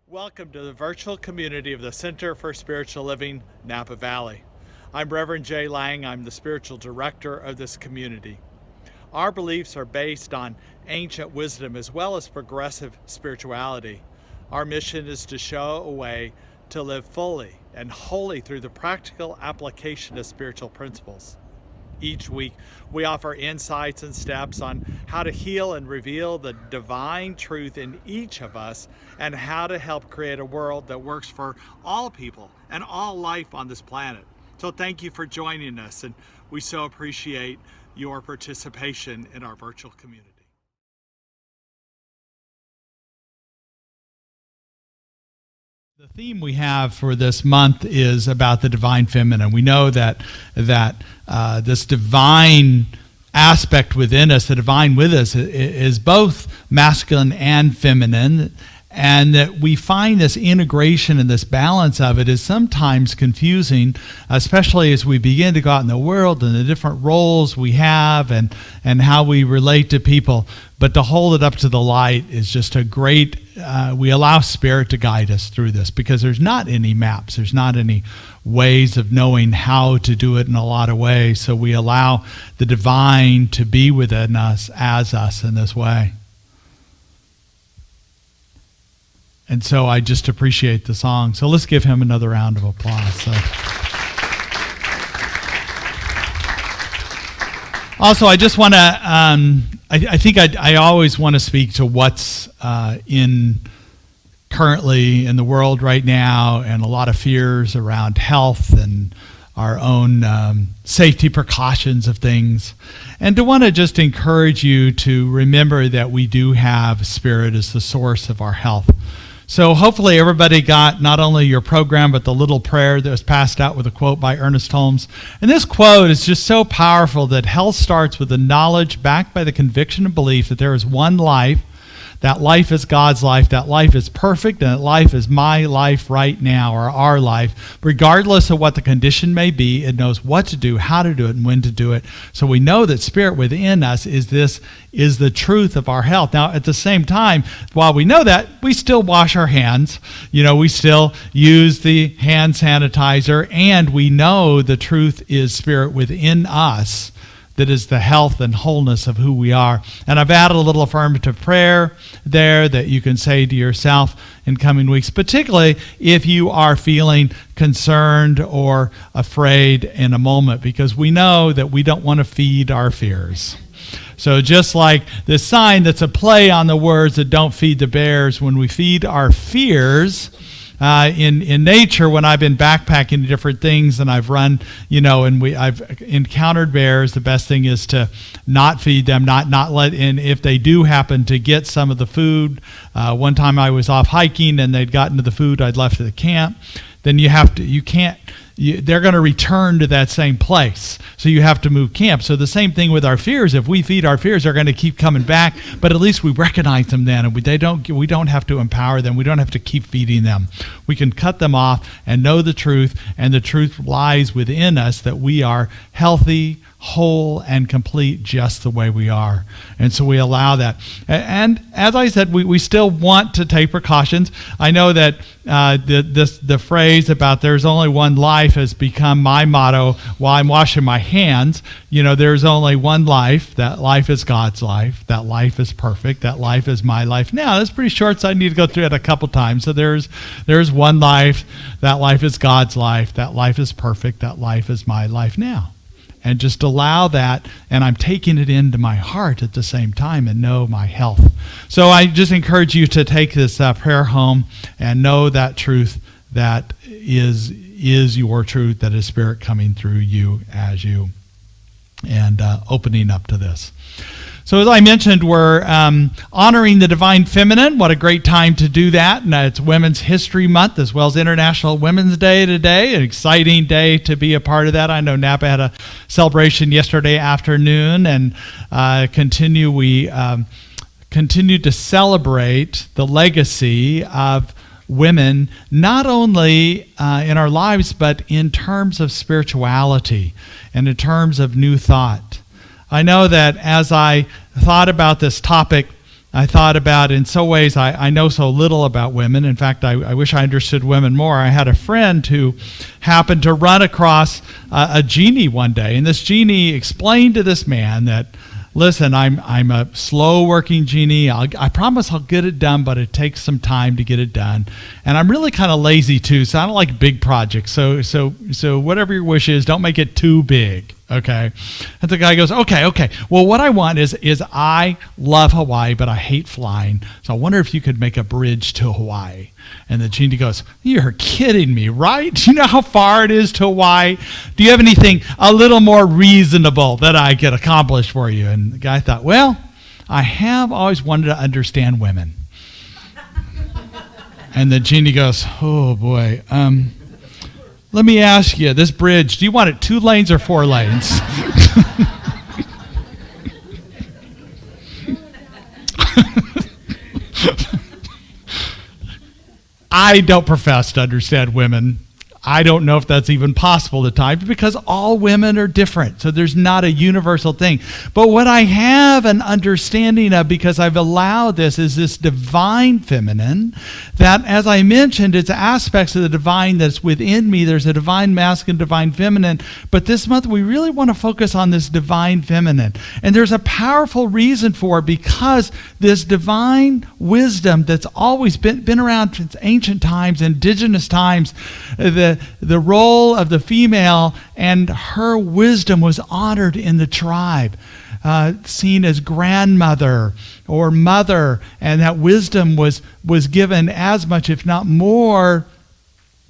Welcome to the virtual community of the Center for Spiritual Living, Napa Valley. I'm Reverend Jay Lang. I'm the spiritual director of this community. Our beliefs are based on ancient wisdom as well as progressive spirituality. Our mission is to show a way to live fully and wholly through the practical application of spiritual principles. Each week, we offer insights and steps on how to heal and reveal the divine truth in each of us and how to help create a world that works for all people and all life on this planet. So thank you for joining us, and we so appreciate your participation in our virtual community. The theme we have for this month is about the divine feminine. We know that this divine aspect within us, the divine with us, is both masculine and feminine, and that we find this integration and this balance of it is sometimes confusing, especially as we begin to go out in the world and the different roles we have and how we relate to people. But to hold it up to the light is just a great, we allow Spirit to guide us through this, because there's not any maps, there's not any ways of knowing how to do it in a lot of ways. So we allow the divine to be within us as us in this way. And so I just appreciate the song. So let's give him another round of applause. So. Also, I just want to, I think I always want to speak to what's currently in the world right now, and a lot of fears around health and our own safety precautions of things. And to want to just encourage you to remember that we do have Spirit as the source of our health. So hopefully everybody got not only your program, but the little prayer that was passed out with a quote by Ernest Holmes. And this quote is just so powerful that health starts with the knowledge backed by the conviction and belief that there is one life, that life is God's life, that life is perfect, and that life is my life right now, or our life. Regardless of what the condition may be, it knows what to do, how to do it, and when to do it. So we know that Spirit within us is the truth of our health. Now, at the same time, while we know that, we still wash our hands. We still use the hand sanitizer, and we know the truth is Spirit within us that is the health and wholeness of who we are. And I've added a little affirmative prayer there that you can say to yourself in coming weeks, particularly if you are feeling concerned or afraid in a moment, because we know that we don't want to feed our fears. So just like this sign that's a play on the words that don't feed the bears, when we feed our fears, in nature, when I've been backpacking different things and I've run, and I've encountered bears, the best thing is to not feed them, not let in. If they do happen to get some of the food, one time I was off hiking and they'd gotten to the food I'd left at the camp, then they're going to return to that same place. So you have to move camp. So the same thing with our fears. If we feed our fears, they're going to keep coming back, but at least we recognize them then, and we don't have to empower them. We don't have to keep feeding them. We can cut them off and know the truth, and the truth lies within us that we are healthy, whole, and complete just the way we are. And so we allow that. And as I said, we still want to take precautions. I know that the phrase about there's only one life has become my motto while I'm washing my hands. There's only one life. That life is God's life. That life is perfect. That life is my life now. That's pretty short, so I need to go through it a couple times. So there's one life. That life is God's life. That life is perfect. That life is my life now. And just allow that, and I'm taking it into my heart at the same time and know my health. So I just encourage you to take this prayer home and know that truth that is your truth, that is Spirit coming through you as you, and opening up to this. So as I mentioned, we're honoring the divine feminine. What a great time to do that. And it's Women's History Month as well as International Women's Day today. An exciting day to be a part of that. I know Napa had a celebration yesterday afternoon, and we continue to celebrate the legacy of women, not only in our lives, but in terms of spirituality and in terms of new thought. I know that as I thought about this topic, I thought about, in some ways, I know so little about women. In fact, I wish I understood women more. I had a friend who happened to run across a genie one day, and this genie explained to this man that, listen, I'm a slow-working genie. I promise I'll get it done, but it takes some time to get it done. And I'm really kind of lazy, too, so I don't like big projects. So whatever your wish is, don't make it too big, okay? And the guy goes, okay. Well, what I want is I love Hawaii, but I hate flying. So I wonder if you could make a bridge to Hawaii. And the genie goes, you're kidding me, right? Do you know how far it is to Hawaii? Do you have anything a little more reasonable that I could accomplish for you? And the guy thought, well, I have always wanted to understand women. And the genie goes, oh boy, let me ask you, this bridge, do you want it 2 lanes or 4 lanes? I don't profess to understand women. I don't know if that's even possible at times because all women are different. So there's not a universal thing. But what I have an understanding of, because I've allowed this, is this divine feminine that, as I mentioned, it's aspects of the divine that's within me. There's a divine masculine, divine feminine. But this month we really want to focus on this divine feminine. And there's a powerful reason for it, because this divine wisdom that's always been around since ancient times, indigenous times, the role of the female and her wisdom was honored in the tribe, seen as grandmother or mother, and that wisdom was given as much, if not more,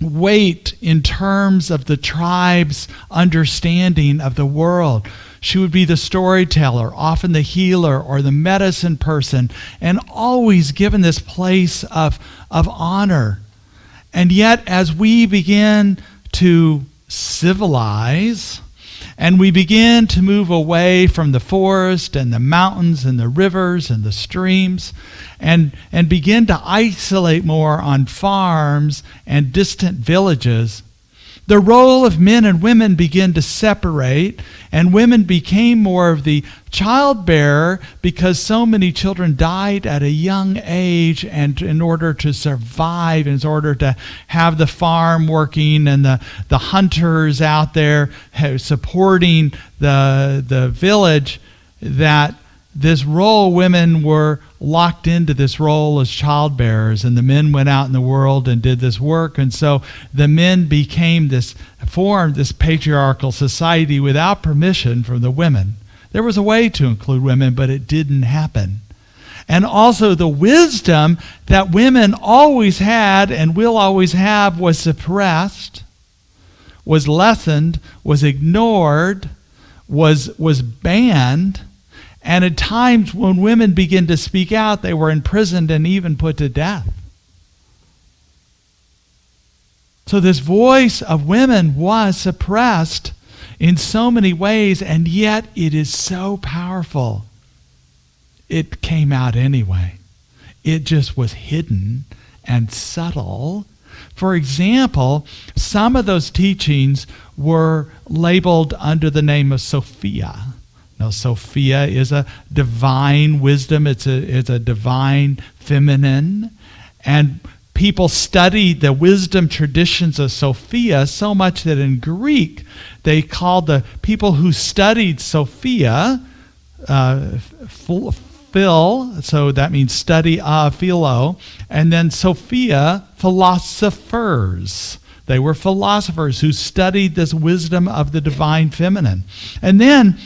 weight in terms of the tribe's understanding of the world. She would be the storyteller, often the healer or the medicine person, and always given this place of honor. And yet, as we begin to civilize, and we begin to move away from the forest and the mountains and the rivers and the streams, and begin to isolate more on farms and distant villages, the role of men and women began to separate, and women became more of the childbearer because so many children died at a young age, and in order to survive, in order to have the farm working and the hunters out there supporting the village, that this role, women were locked into this role as childbearers, and the men went out in the world and did this work. And so the men formed this patriarchal society without permission from the women. There was a way to include women, but it didn't happen. And also the wisdom that women always had and will always have was suppressed, was lessened, was ignored, was banned. And at times when women began to speak out, they were imprisoned and even put to death. So this voice of women was suppressed in so many ways, and yet it is so powerful. It came out anyway. It just was hidden and subtle. For example, some of those teachings were labeled under the name of Sophia. Now, Sophia is a divine wisdom. It's a divine feminine. And people studied the wisdom traditions of Sophia so much that in Greek, they called the people who studied Sophia phil, so that means study of, philo, and then Sophia, philosophers. They were philosophers who studied this wisdom of the divine feminine. And then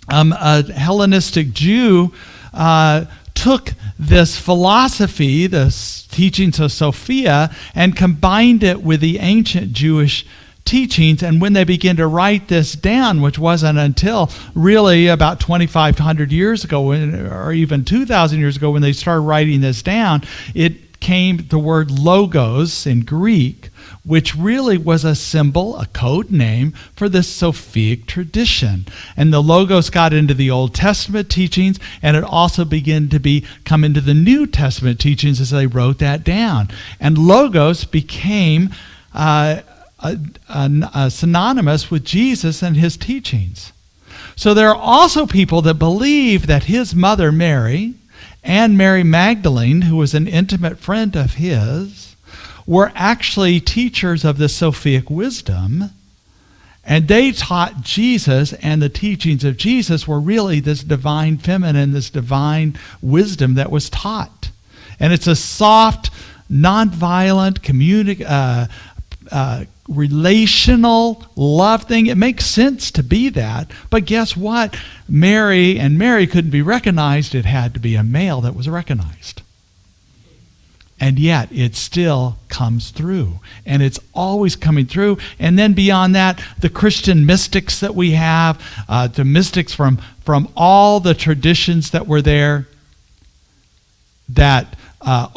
a Hellenistic Jew took this philosophy, the teachings of Sophia, and combined it with the ancient Jewish teachings. And when they began to write this down, which wasn't until really about 2,500 years ago, or even 2,000 years ago when they started writing this down, it came the word logos in Greek, which really was a symbol, a code name for the Sophic tradition. And the logos got into the Old Testament teachings, and it also began to come into the New Testament teachings as they wrote that down. And logos became synonymous with Jesus and his teachings. So there are also people that believe that his mother, Mary, and Mary Magdalene, who was an intimate friend of his, were actually teachers of the Sophic wisdom, and they taught Jesus, and the teachings of Jesus were really this divine feminine, this divine wisdom that was taught. And it's a soft, nonviolent, relational love thing. It makes sense to be that. But guess what? Mary couldn't be recognized. It had to be a male that was recognized. And yet it still comes through. And it's always coming through. And then beyond that, the Christian mystics that we have, the mystics from all the traditions that were there, that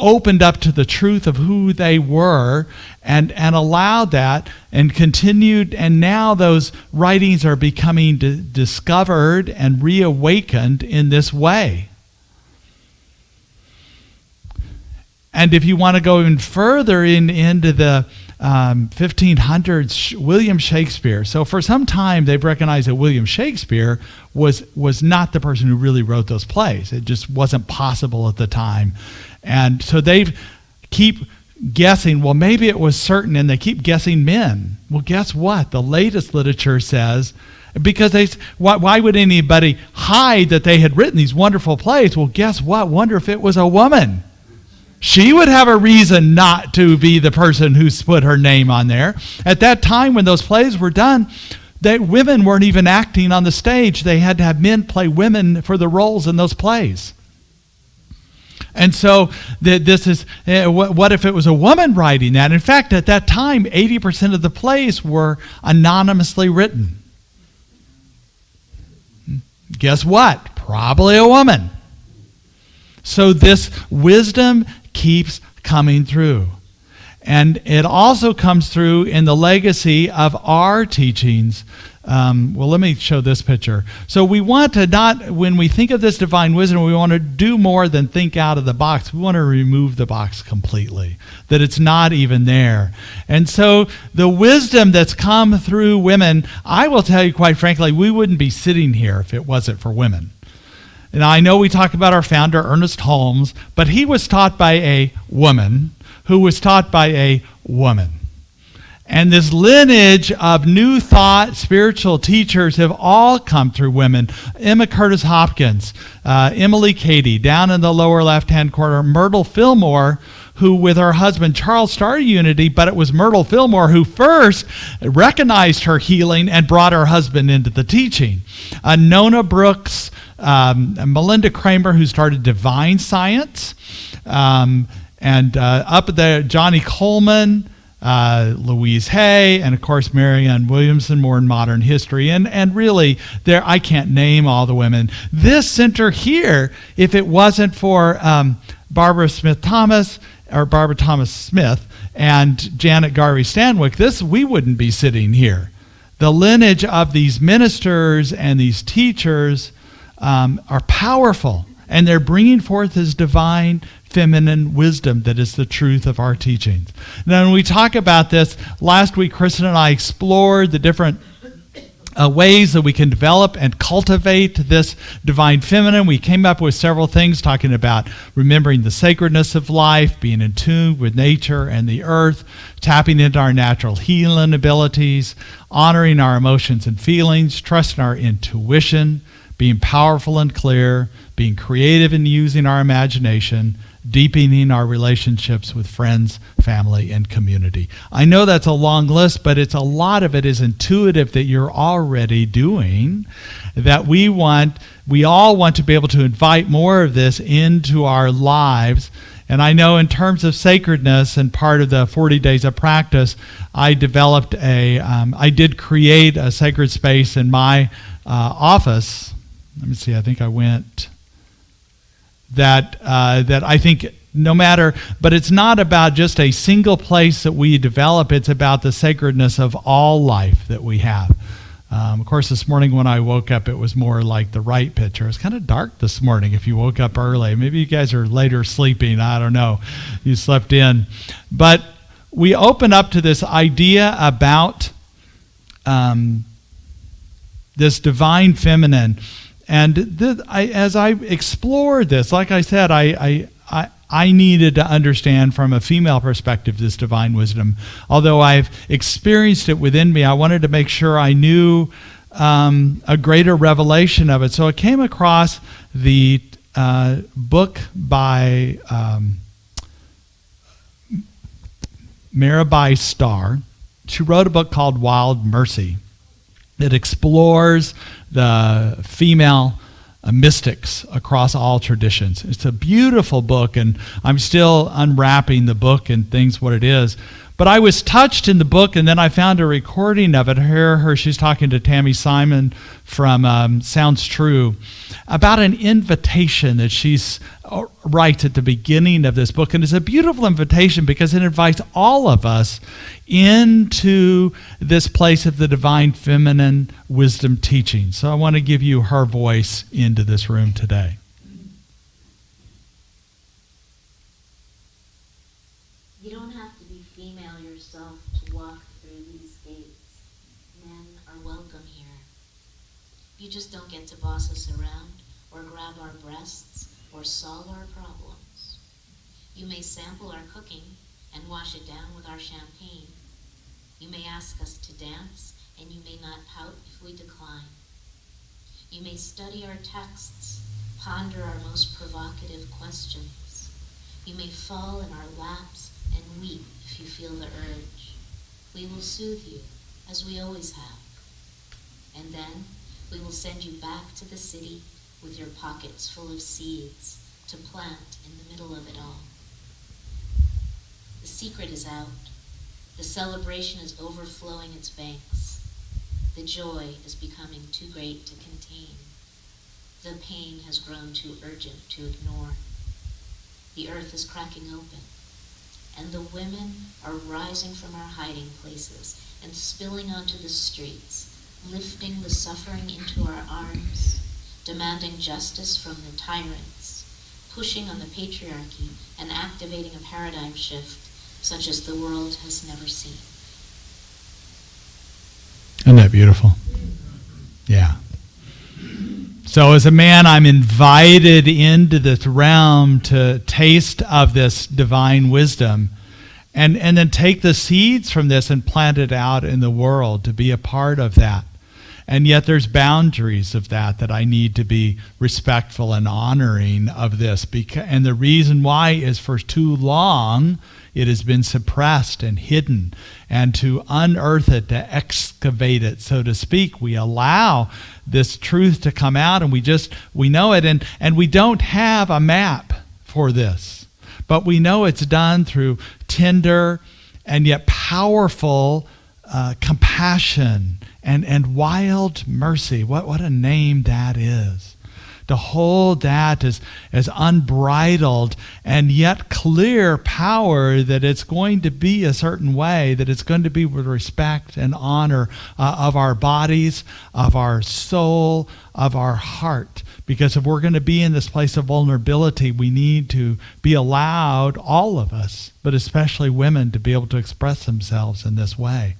opened up to the truth of who they were and allowed that and continued. And now those writings are becoming discovered and reawakened in this way. And if you want to go even further into the 1500s, William Shakespeare. So for some time, they've recognized that William Shakespeare was not the person who really wrote those plays. It just wasn't possible at the time. And so they keep guessing, well, maybe it was certain, and they keep guessing men. Well, guess what? The latest literature says, because why would anybody hide that they had written these wonderful plays? Well, guess what? Wonder if it was a woman. She would have a reason not to be the person who's put her name on there. At that time when those plays were done, women weren't even acting on the stage. They had to have men play women for the roles in those plays. And so this is, what if it was a woman writing that? In fact, at that time, 80% of the plays were anonymously written. Guess what? Probably a woman. So this wisdom keeps coming through. And it also comes through in the legacy of our teachings. Well, let me show this picture. So we want to not, when we think of this divine wisdom, we want to do more than think out of the box. We want to remove the box completely, that it's not even there. And so the wisdom that's come through women, I will tell you quite frankly, we wouldn't be sitting here if it wasn't for women. And I know we talk about our founder, Ernest Holmes, but he was taught by a woman who was taught by a woman. And this lineage of new thought, spiritual teachers have all come through women. Emma Curtis Hopkins, Emily Cady, down in the lower left-hand corner, Myrtle Fillmore, who with her husband Charles started Unity, but it was Myrtle Fillmore who first recognized her healing and brought her husband into the teaching. Nona Brooks, Melinda Kramer, who started Divine Science, and up there, Johnny Coleman, Louise Hay, and of course Marianne Williamson, more in modern history. And really, there, I can't name all the women. This center here, if it wasn't for Barbara Thomas Smith and Janet Garvey Stanwyck, we wouldn't be sitting here. The lineage of these ministers and these teachers are powerful, and they're bringing forth this divine feminine wisdom that is the truth of our teachings. Now, when we talk about this, last week Kristen and I explored the different ways that we can develop and cultivate this divine feminine. We came up with several things talking about remembering the sacredness of life, being in tune with nature and the earth, tapping into our natural healing abilities, honoring our emotions and feelings, trusting our intuition, being powerful and clear, being creative and using our imagination, deepening our relationships with friends, family, and community. I know that's a long list, but a lot of it is intuitive that you're already doing, that we all want to be able to invite more of this into our lives. And I know in terms of sacredness and part of the 40 days of practice, I developed I did create a sacred space in my office. Let me see, I think I went, that I think no matter, but it's not about just a single place that we develop, it's about the sacredness of all life that we have. Of course, this morning when I woke up, it was more like the right picture. It's kind of dark this morning if you woke up early. Maybe you guys are later sleeping, I don't know. You slept in. But we open up to this idea about this divine feminine. as I explored this, like I said, I needed to understand from a female perspective this divine wisdom. Although I've experienced it within me, I wanted to make sure I knew a greater revelation of it. So I came across the book by Mirabai Starr. She wrote a book called Wild Mercy. It explores the female mystics across all traditions. It's a beautiful book, and I'm still unwrapping the book and things what it is. But I was touched in the book, and then I found a recording of it. She's talking to Tammy Simon from Sounds True about an invitation that she's writes at the beginning of this book. And it's a beautiful invitation because it invites all of us into this place of the divine feminine wisdom teaching. So I want to give you her voice into this room today. You don't have to be female yourself to walk through these gates. Men are welcome here. You just don't get to boss us around or grab our breasts or solve our problems. You may sample our cooking and wash it down with our champagne. You may ask us to dance, and you may not pout if we decline. You may study our texts, ponder our most provocative questions. You may fall in our laps and weep if you feel the urge. We will soothe you, as we always have. And then we will send you back to the city with your pockets full of seeds to plant in the middle of it all. The secret is out. The celebration is overflowing its banks. The joy is becoming too great to contain. The pain has grown too urgent to ignore. The earth is cracking open, and the women are rising from our hiding places and spilling onto the streets, lifting the suffering into our arms, demanding justice from the tyrants, pushing on the patriarchy and activating a paradigm shift such as the world has never seen. Isn't that beautiful? Yeah. So as a man, I'm invited into this realm to taste of this divine wisdom and then take the seeds from this and plant it out in the world to be a part of that. And yet there's boundaries of that I need to be respectful and honoring of this. And the reason why is for too long it has been suppressed and hidden. And to unearth it, to excavate it, so to speak, we allow this truth to come out, and we know it, and we don't have a map for this. But we know it's done through tender and yet powerful compassion and wild mercy. What a name that is. To hold that as unbridled and yet clear power, that it's going to be a certain way, that it's going to be with respect and honor of our bodies, of our soul, of our heart. Because if we're going to be in this place of vulnerability, we need to be allowed, all of us, but especially women, to be able to express themselves in this way.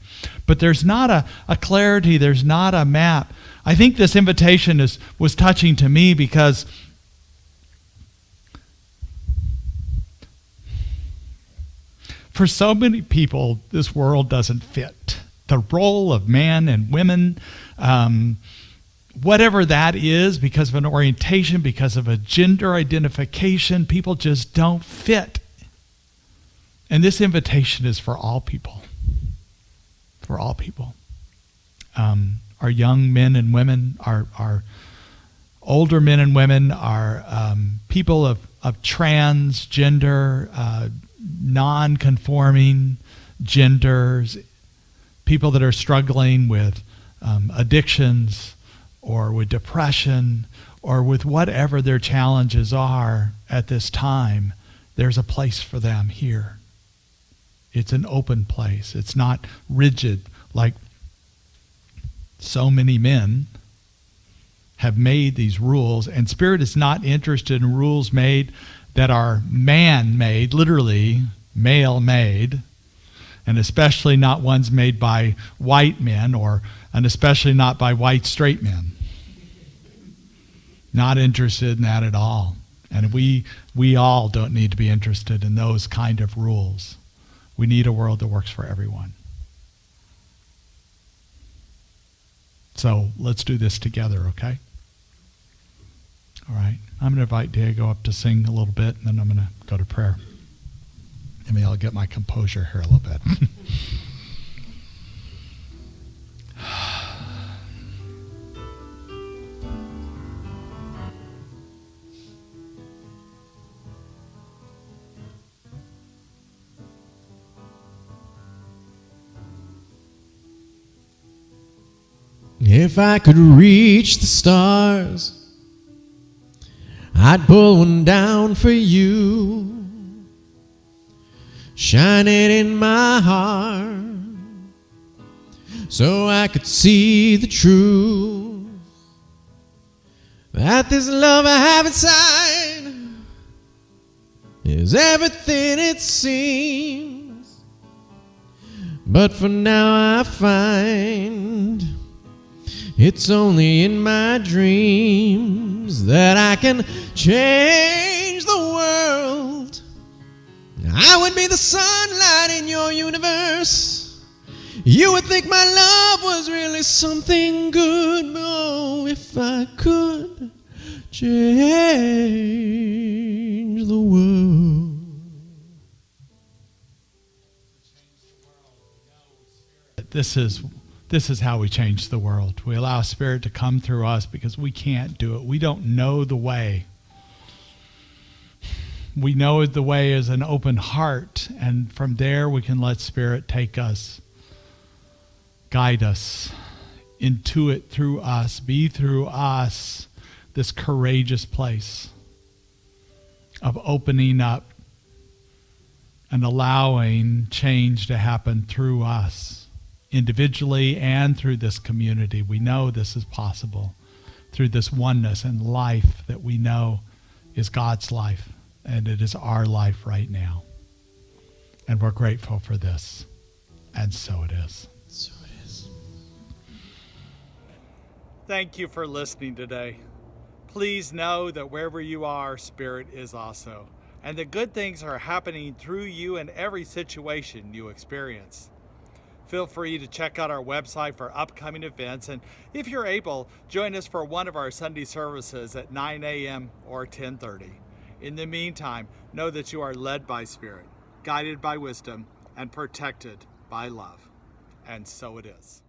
But there's not a clarity, there's not a map. I think this invitation was touching to me because for so many people, this world doesn't fit. The role of man and women, whatever that is, because of an orientation, because of a gender identification, people just don't fit. And this invitation is for all people. For all people. Our young men and women, our older men and women, our people of transgender, non-conforming genders, people that are struggling with addictions or with depression or with whatever their challenges are at this time. There's a place for them here. It's an open place. It's not rigid like so many men have made these rules, and Spirit is not interested in rules made that are man-made, literally male-made, and especially not ones made by white men, and especially not by white straight men. Not interested in that at all. And we all don't need to be interested in those kind of rules. We need a world that works for everyone. So let's do this together, okay? All right. I'm going to invite Diego up to sing a little bit, and then I'm going to go to prayer. Maybe I'll get my composure here a little bit. If I could reach the stars, I'd pull one down for you, shine it in my heart, so I could see the truth, that this love I have inside is everything it seems. But for now I find it's only in my dreams that I can change the world. I would be the sunlight in your universe. You would think my love was really something good. Oh, if I could change the world. This is how we change the world. We allow Spirit to come through us because we can't do it. We don't know the way. We know the way is an open heart, and from there we can let Spirit take us, guide us, intuit through us, be through us, this courageous place of opening up and allowing change to happen through us. Individually and through this community. We know this is possible through this oneness and life that we know is God's life, and it is our life right now. And we're grateful for this. And so it is. So it is. Thank you for listening today. Please know that wherever you are, Spirit is also. And that good things are happening through you in every situation you experience. Feel free to check out our website for upcoming events, and if you're able, join us for one of our Sunday services at 9 a.m. or 10:30. In the meantime, know that you are led by Spirit, guided by wisdom, and protected by love. And so it is.